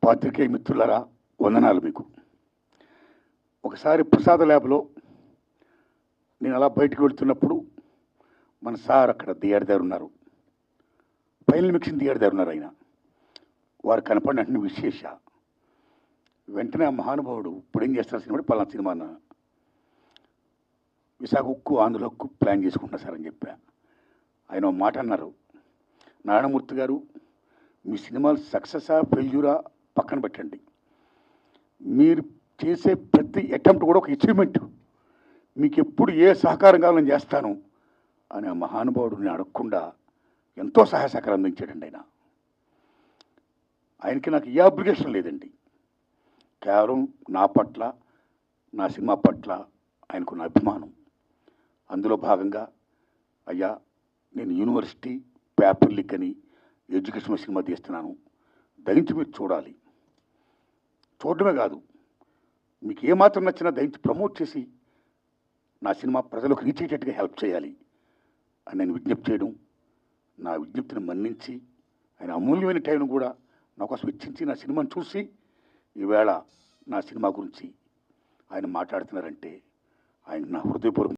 పాత్రికేయ మిత్రులారా, వందనాలు మీకు. ఒకసారి ప్రసాద ల్యాబ్లో నేను అలా బయటకు వెళ్తున్నప్పుడు మన సార్ అక్కడ దియాడి దగ్గర ఉన్నారు. ఫైనల్ మిక్సింగ్ దియాడి దగ్గర ఉన్నారు. ఆయన వారు కనపడిన వెంటనే విశేష వెంటనే ఆ మహానుభావుడు ఇప్పుడు ఏం చేస్తారు సినిమా పలానా సినిమా అన్న విశాఖ ఉక్కు ఆంధ్ర హక్కు ప్లాన్ చేసుకుంటున్నా సార్ అని చెప్పా. ఆయన ఒక మాట అన్నారు, నారాయణమూర్తి గారు మీ సినిమాలు సక్సెసా ఫెయిల్యూరా పక్కన పెట్టండి, మీరు చేసే ప్రతి అటెంప్ట్ కూడా ఒక అచీవ్మెంట్, మీకు ఎప్పుడు ఏ సహకారం కావాలని చేస్తాను అని ఆ మహానుభావుడిని అడగకుండా ఎంతో సహాయ సహకారం అందించాడండి. ఆయనకి నాకు ఏ అబ్లిగేషన్ లేదండి, కేవలం నా పట్ల నా సినిమా పట్ల ఆయనకున్న అభిమానం. అందులో భాగంగా అయ్యా నేను యూనివర్సిటీ పేపర్ లీక్ అని ఎడ్యుకేషన్ సినిమా తీస్తున్నాను, దయించి మీరు చూడాలి, చూడడమే కాదు మీకు ఏమాత్రం నచ్చినా దయించి ప్రమోట్ చేసి నా సినిమా ప్రజలకు రీచ్ అయ్యేటట్టుగా హెల్ప్ చేయాలి అని నేను విజ్ఞప్తి చేయడం, నా విజ్ఞప్తిని మన్నించి ఆయన అమూల్యమైన టైంను కూడా నా కోసం వెచ్చించి నా సినిమాను చూసి ఈవేళ నా సినిమా గురించి ఆయన మాట్లాడుతున్నారంటే ఆయన నా హృదయపూర్వక